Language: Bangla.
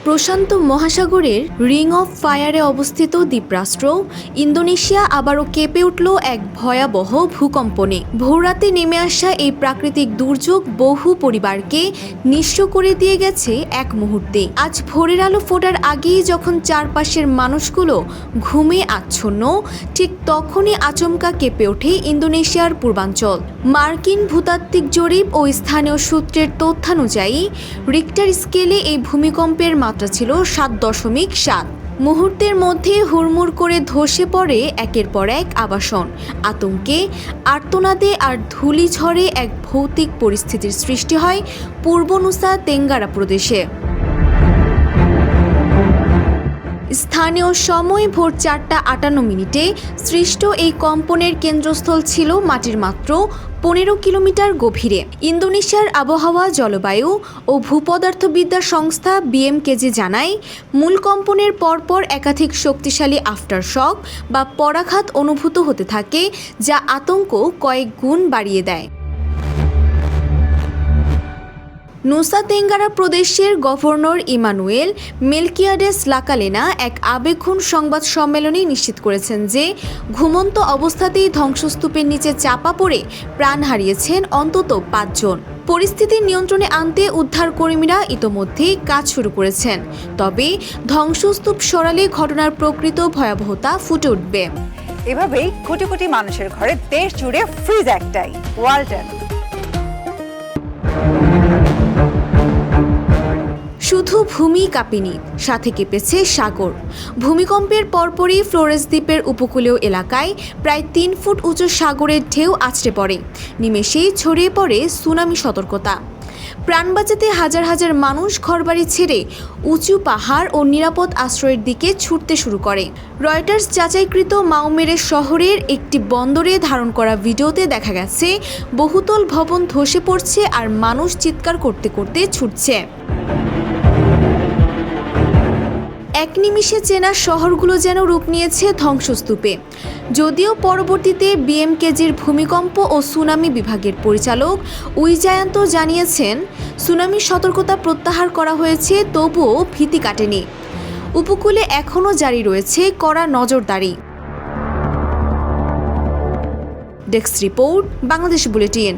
প্রশান্ত মহাসাগরের রিং অফ ফায়ারে অবস্থিত দ্বীপরাষ্ট্র ইন্দোনেশিয়া আবারও কেঁপে উঠল এক ভয়াবহ ভূকম্পনে। ভোররাতে নেমে আসা এই প্রাকৃতিক দুর্যোগ বহু পরিবারকে নিঃস্ব করে দিয়ে গেছে এক মুহূর্তে। আজ ভোরের আলো ফোটার আগেই যখন চারপাশের মানুষগুলো ঘুমে আচ্ছন্ন, ঠিক তখনই আচমকা কেঁপে ওঠে ইন্দোনেশিয়ার পূর্বাঞ্চল। মার্কিন ভূতাত্ত্বিক জরিপ ও স্থানীয় সূত্রের তথ্যানুযায়ী রিক্টার স্কেলে এই ভূমিকম্পের মাত্রা ছিল 7.7। মুহূর্তের মধ্যে হুড়মুড় করে ধসে পড়ে একের পর এক আবাসন। আতঙ্কে, আর্তনাদে আর ধূলিঝড়ে এক ভৌতিক পরিস্থিতির সৃষ্টি হয় পূর্ব নুসা তেঙ্গারা প্রদেশে। স্থানীয় সময় ভোর 4:58 সৃষ্ট এই কম্পনের কেন্দ্রস্থল ছিল মাটির মাত্র 15 কিলোমিটার গভীরে। ইন্দোনেশিয়ার আবহাওয়া, জলবায়ু ও ভূপদার্থবিদ্যা সংস্থা BMKG জানায়, মূল কম্পনের পরপর একাধিক শক্তিশালী আফটার শক বা পরাঘাত অনুভূত হতে থাকে, যা আতঙ্ক কয়েক গুণ বাড়িয়ে দেয়। নুসা তেঙ্গারা প্রদেশের গভর্নর ইমানুয়েল মেলকিয়াডেস লাকালেনা এক আবেগঘন সংবাদ সম্মেলনে নিশ্চিত করেছেন যে ঘুমন্ত অবস্থাতেই ধ্বংসস্তূপের নিচে চাপা পড়ে প্রাণ হারিয়েছেন অন্তত 5 জন। পরিস্থিতি নিয়ন্ত্রণে আনতে উদ্ধারকর্মীরা ইতোমধ্যেই কাজ শুরু করেছেন, তবে ধ্বংসস্তূপ সরালে ঘটনার প্রকৃত ভয়াবহতা ফুটে উঠবে। এভাবেই কোটি কোটি মানুষের ঘরে দেশ জুড়ে ফ্রিজ একটাই, ওয়ালটন। শুধু ভূমি কাঁপেনি, সাথে কেঁপেছে সাগর। ভূমিকম্পের পরপরই ফ্লোরেস দ্বীপের উপকূলীয় এলাকায় প্রায় 3 ফুট উঁচু সাগরের ঢেউ আছড়ে পড়ে। নিমেষেই ছড়িয়ে পড়ে সুনামি সতর্কতা। প্রাণ বাঁচাতে হাজার হাজার মানুষ ঘরবাড়ি ছেড়ে উঁচু পাহাড় ও নিরাপদ আশ্রয়ের দিকে ছুটতে শুরু করে। রয়টার্স যাচাইকৃত মাওমেরে শহরের একটি বন্দরে ধারণ করা ভিডিওতে দেখা গেছে বহুতল ভবন ধসে পড়ছে আর মানুষ চিৎকার করতে করতে ছুটছে। এক নিমিষে চেনা শহরগুলো যেন রূপ নিয়েছে ধ্বংসস্তূপে। যদিও পরবর্তীতে BMKGর ভূমিকম্প ও সুনামি বিভাগের পরিচালক উইজায়ান্ত জানিয়েছেন, সুনামি সতর্কতা প্রত্যাহার করা হয়েছে, তবুও ভীতি কাটেনি। উপকূলে এখনও জারি রয়েছে কড়া নজরদারি। Desk report, Bangladesh bulletin.